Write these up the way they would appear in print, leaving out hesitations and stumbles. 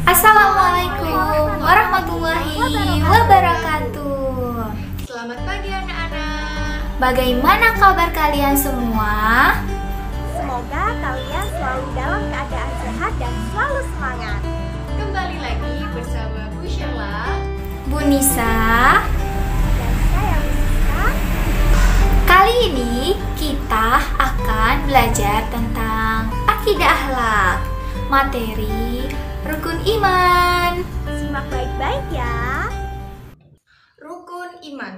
Assalamualaikum warahmatullahi wabarakatuh. Selamat pagi anak-anak. Bagaimana kabar kalian semua? Semoga kalian selalu dalam keadaan sehat dan selalu semangat. Kembali lagi bersama Bu Sheila, Bu Nisa. Dan saya Rizka. Kali ini kita akan belajar tentang akidah akhlak, materi rukun iman. Simak baik-baik ya. rukun iman.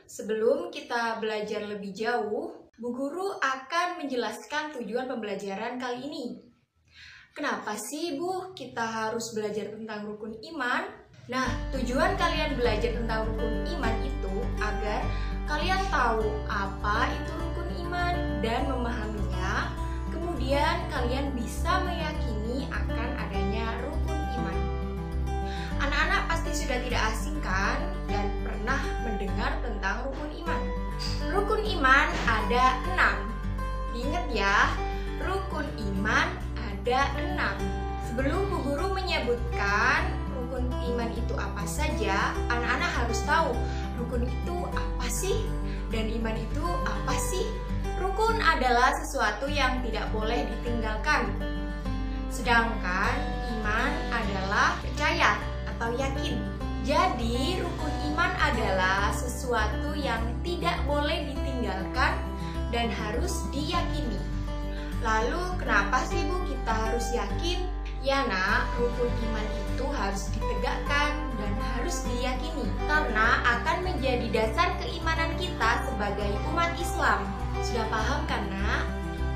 Sebelum kita belajar lebih jauh, Bu Guru akan menjelaskan tujuan pembelajaran kali ini. Kenapa sih Bu kita harus belajar tentang rukun iman? Nah, tujuan kalian belajar tentang rukun iman itu agar kalian tahu apa itu rukun iman dan memahaminya. Kemudian kalian bisa meyakini akan adanya rukun iman. Anak-anak pasti sudah tidak asing kan dan pernah mendengar tentang rukun iman. Rukun iman ada 6. Ingat ya, rukun iman ada 6. Sebelum Bu Guru menyebutkan rukun iman itu apa saja, anak-anak harus tahu rukun itu apa sih dan iman itu apa sih. Rukun adalah sesuatu yang tidak boleh ditinggalkan. Sedangkan iman adalah percaya atau yakin. Jadi rukun iman adalah sesuatu yang tidak boleh ditinggalkan dan harus diyakini. Lalu kenapa sih Bu kita harus yakin? Ya nak, rukun iman itu harus ditegakkan dan harus diyakini karena akan menjadi dasar keimanan kita sebagai umat Islam. Sudah paham kan nak?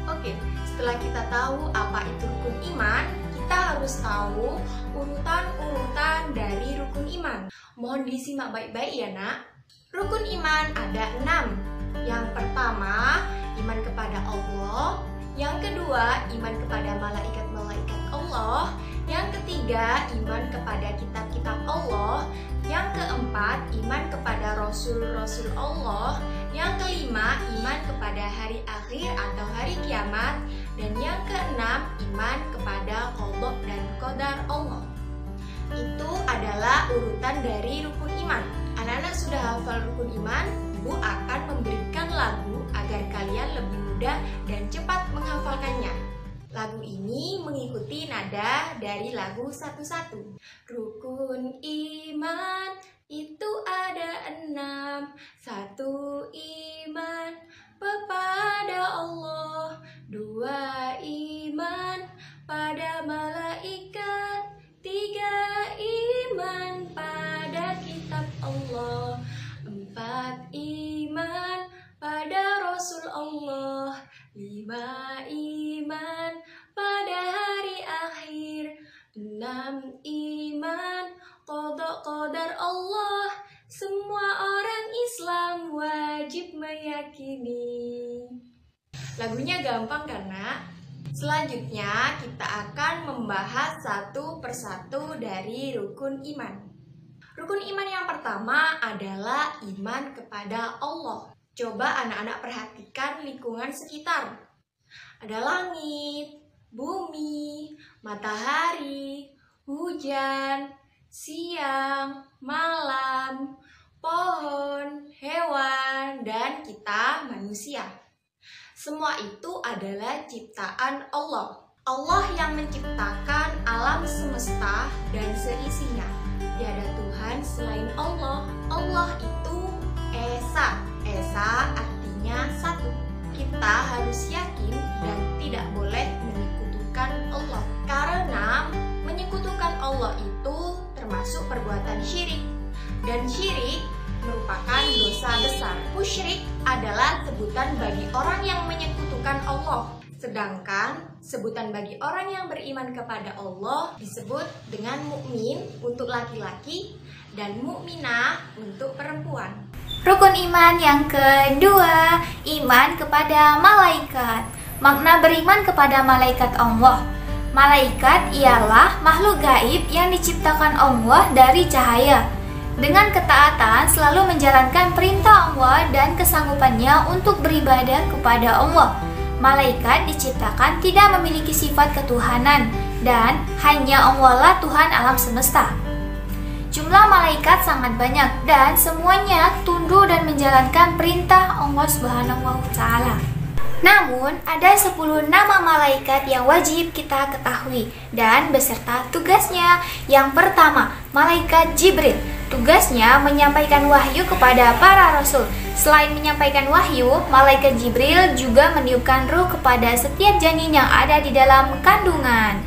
Oke, setelah kita tahu apa itu rukun iman, kita harus tahu urutan-urutan dari rukun iman. Mohon disimak baik-baik ya nak. Rukun iman ada 6. Yang pertama, iman kepada Allah. Yang kedua, iman kepada malaikat-malaikat Allah. Yang ketiga, iman kepada kitab-kitab Allah. Yang keempat, iman kepada rasul-rasul Allah. Yang kelima, iman kepada hari akhir atau hari kiamat. Dan yang keenam, iman kepada qadha dan qadar Allah. Itu adalah urutan dari rukun iman. Anak-anak sudah hafal rukun iman? Bu akan memberikan lagu agar kalian lebih mudah dan cepat menghafalkannya. Lagu ini mengikuti nada dari lagu satu-satu. Rukun iman itu ada 6. 1. Iman kepada Allah. 2. Iman pada malaikat. 3. Iman pada kitab Allah. 4. Iman pada Rasul Allah. 5. Iman pada hari akhir. 6. Iman qadha qadar Allah. Semua orang Islam wajib meyakini. Lagunya gampang kan nak? Selanjutnya kita akan membahas satu persatu dari rukun iman. Rukun iman yang pertama adalah iman kepada Allah. Coba anak-anak perhatikan lingkungan sekitar. Ada langit, bumi, matahari, hujan, siang, malam, pohon, hewan, dan kita manusia. Semua itu adalah ciptaan Allah. Allah yang menciptakan alam semesta dan seisinya. Tiada Tuhan selain Allah. Allah itu Esa. Esa artinya satu. Kita harus yakin dan tidak boleh menyekutukan Allah. Karena menyekutukan Allah itu termasuk perbuatan syirik. Dan syirik merupakan dosa besar. Musyrik adalah sebutan bagi orang yang menyekutukan Allah. Sedangkan sebutan bagi orang yang beriman kepada Allah disebut dengan mukmin untuk laki-laki dan mukminah untuk perempuan. Rukun iman yang kedua, iman kepada malaikat. Makna beriman kepada malaikat Allah. Malaikat ialah makhluk gaib yang diciptakan Allah dari cahaya. Dengan ketaatan selalu menjalankan perintah Allah dan kesanggupannya untuk beribadah kepada Allah. Malaikat diciptakan tidak memiliki sifat ketuhanan dan hanya Allah lah Tuhan alam semesta. Jumlah malaikat sangat banyak dan semuanya tunduk dan menjalankan perintah Allah Subhanahu wa Ta'ala. Namun, ada 10 nama malaikat yang wajib kita ketahui dan beserta tugasnya. Yang pertama, malaikat Jibril. Tugasnya menyampaikan wahyu kepada para rasul. Selain menyampaikan wahyu, malaikat Jibril juga meniupkan ruh kepada setiap janin yang ada di dalam kandungan.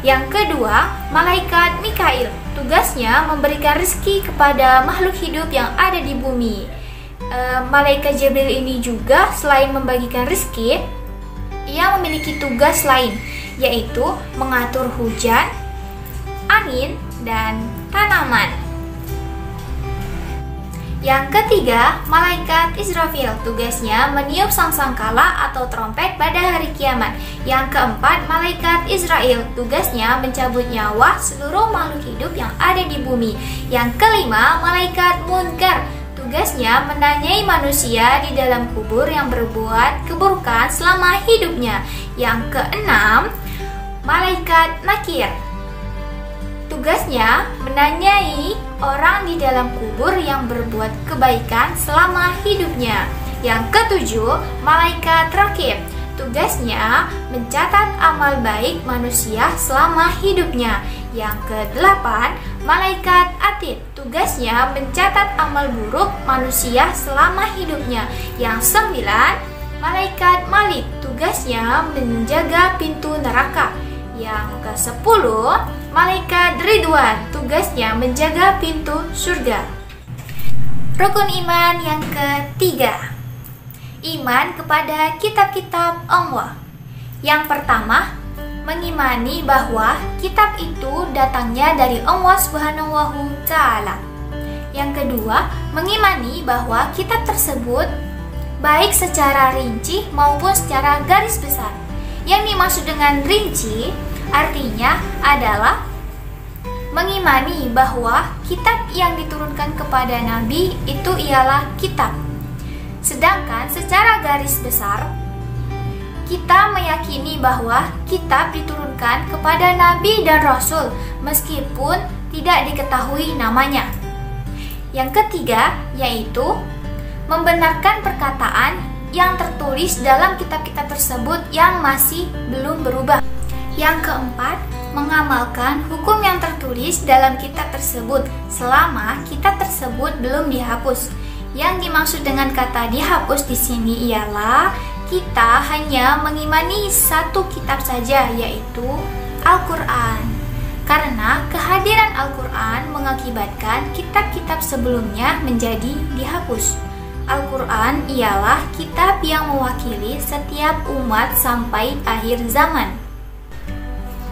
Yang kedua, malaikat Mikail. Tugasnya memberikan rezeki kepada makhluk hidup yang ada di bumi. Malaikat Jibril ini juga selain membagikan rezeki, ia memiliki tugas lain, yaitu mengatur hujan, angin, dan tanaman. Yang ketiga, malaikat Israfil. Tugasnya meniup sangkakala atau trompet pada hari kiamat. Yang keempat, malaikat Israel. Tugasnya mencabut nyawa seluruh makhluk hidup yang ada di bumi. Yang kelima, malaikat Munkar. Tugasnya menanyai manusia di dalam kubur yang berbuat keburukan selama hidupnya. Yang keenam, malaikat Nakir. Tugasnya menanyai orang di dalam kubur yang berbuat kebaikan selama hidupnya. Yang ketujuh, malaikat Rakib. Tugasnya mencatat amal baik manusia selama hidupnya. Yang kedelapan, malaikat Atid. Tugasnya mencatat amal buruk manusia selama hidupnya. Yang sembilan, malaikat Malik. Tugasnya menjaga pintu neraka. Yang ke-10, malaikat Ridwan. Tugasnya menjaga pintu surga. Rukun iman yang ketiga, iman kepada kitab-kitab Allah. Yang pertama, mengimani bahwa kitab itu datangnya dari Allah Subhanahu wa Ta'ala. Yang kedua, mengimani bahwa kitab tersebut baik secara rinci maupun secara garis besar. Yang dimaksud dengan rinci artinya adalah mengimani bahwa kitab yang diturunkan kepada Nabi itu ialah kitab. Sedangkan secara garis besar, kita meyakini bahwa kitab diturunkan kepada Nabi dan Rasul meskipun tidak diketahui namanya. Yang ketiga yaitu membenarkan perkataan yang tertulis dalam kitab-kitab tersebut yang masih belum berubah. Yang keempat, mengamalkan hukum yang tertulis dalam kitab tersebut selama kitab tersebut belum dihapus. Yang dimaksud dengan kata dihapus di sini ialah kita hanya mengimani satu kitab saja, yaitu Al-Quran. Karena kehadiran Al-Quran mengakibatkan kitab-kitab sebelumnya menjadi dihapus. Al-Quran ialah kitab yang mewakili setiap umat sampai akhir zaman.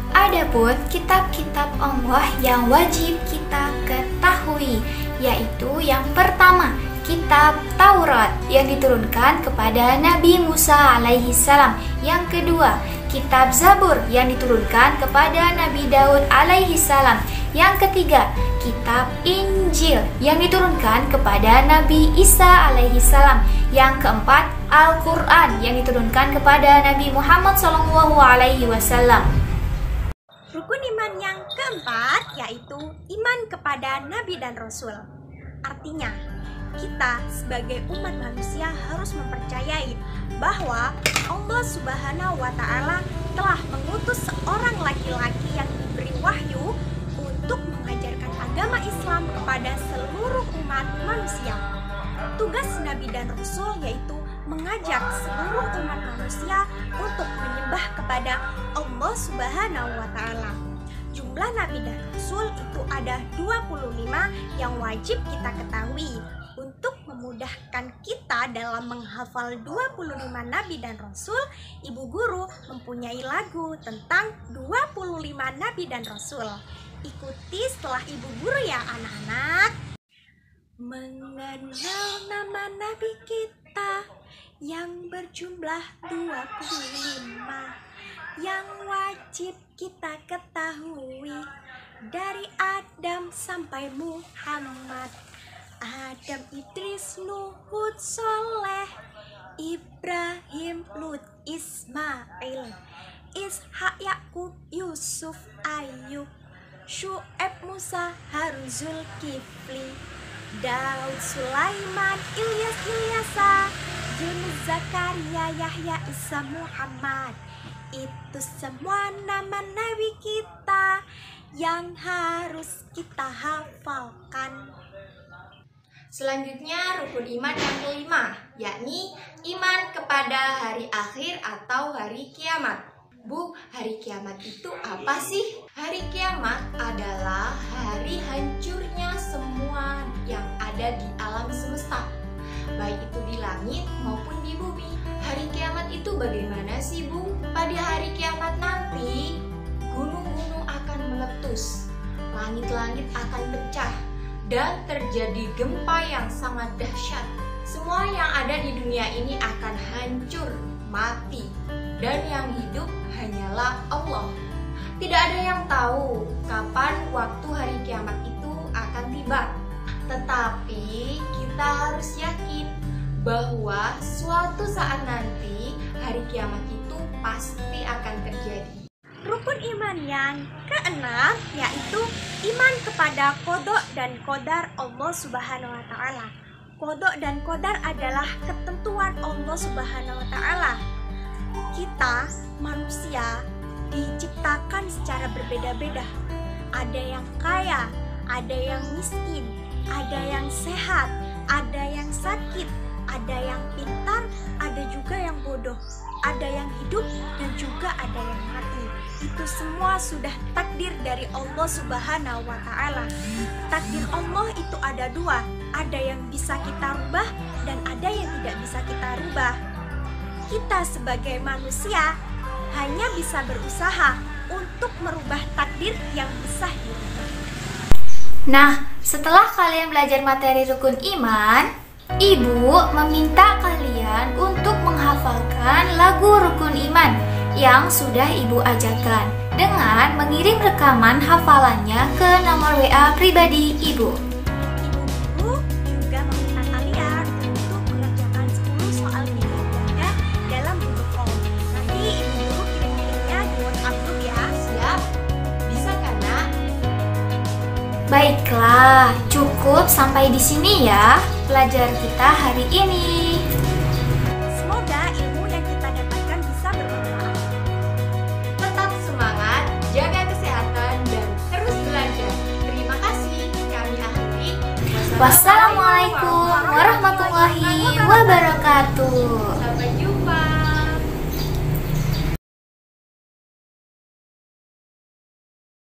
Adapun kitab-kitab Allah yang wajib kita ketahui, yaitu yang pertama, kitab Taurat yang diturunkan kepada Nabi Musa alaihi salam. Yang kedua, kitab Zabur yang diturunkan kepada Nabi Daud alaihi salam. Yang ketiga, kitab Injil yang diturunkan kepada Nabi Isa alaihi salam. Yang keempat, Al-Quran yang diturunkan kepada Nabi Muhammad sallallahu alaihi wasallam. Rukun iman yang keempat yaitu iman kepada Nabi dan Rasul. Artinya, kita sebagai umat manusia harus mempercayai bahwa Allah Subhanahu wa Ta'ala telah mengutus seorang laki-laki yang diberi wahyu untuk mengajarkan agama Islam kepada seluruh umat manusia. Tugas Nabi dan Rasul yaitu mengajak seluruh umat manusia untuk menyembah kepada Allah Subhanahu wa Ta'ala. Jumlah Nabi dan Rasul itu ada 25 yang wajib kita ketahui. Untuk memudahkan kita dalam menghafal 25 Nabi dan Rasul, Ibu Guru mempunyai lagu tentang 25 Nabi dan Rasul. Ikuti setelah Ibu Guru ya anak-anak. Mengenal nama Nabi kita yang berjumlah 25, yang wajib kita ketahui dari Adam sampai Muhammad. Adam, Idris, Nuh, Hud, Soleh, Ibrahim, Lut, Ismail, Ishak, Yakub, Yusuf, Ayub, Syu'aib, Musa, Harun, Zulkifli, Daud, Sulaiman, Ilyasa, Yunus, Zakaria, Yahya, Isa, Muhammad. Itu semua nama nabi kita yang harus kita hafalkan. Selanjutnya rukun iman yang kelima, yakni iman kepada hari akhir atau hari kiamat. Bu, hari kiamat itu apa sih? Hari kiamat adalah hari hancurnya semua yang ada di alam semesta, baik itu di langit maupun di bumi. Hari kiamat itu bagaimana sih, Bu? Pada hari kiamat nanti, gunung-gunung akan meletus, langit-langit akan pecah, dan terjadi gempa yang sangat dahsyat. Semua yang ada di dunia ini akan hancur, mati, dan yang hidup hanyalah Allah. Tidak ada yang tahu kapan waktu hari kiamat itu akan tiba. Tetapi kita harus yakin bahwa suatu saat nanti hari kiamat itu pasti akan terjadi. Rukun iman yang keenam yaitu iman kepada qada dan qadar Allah Subhanahu wa taala. Qada dan qadar adalah ketentuan Allah Subhanahu wa taala. Kita manusia diciptakan secara berbeda-beda. Ada yang kaya, ada yang miskin, ada yang sehat, ada yang sakit, ada yang pintar, ada juga yang bodoh, ada yang hidup dan juga ada yang mati. Itu semua sudah takdir dari Allah Subhanahu wa taala. Takdir Allah itu ada dua, ada yang bisa kita rubah dan ada yang tidak bisa kita rubah. Kita sebagai manusia hanya bisa berusaha untuk merubah takdir yang bisa dirubah. Nah, setelah kalian belajar materi rukun iman, Ibu meminta kalian untuk menghafalkan lagu rukun iman yang sudah Ibu ajarkan dengan mengirim rekaman hafalannya ke nomor WA pribadi Ibu. Ibu juga meminta kalian untuk mengerjakan 10 soal berikutnya dalam bentuk form. Nanti Ibu kirim-kirimnya di WhatsApp group ya. Siap? Bisa kan, Nak? Baiklah, cukup sampai di sini ya pelajaran kita hari ini. Semoga ilmu yang kita dapatkan bisa bermanfaat. Tetap semangat, jaga kesehatan, dan terus belajar. Terima kasih. Kami akhiri. Wassalamualaikum warahmatullahi wabarakatuh.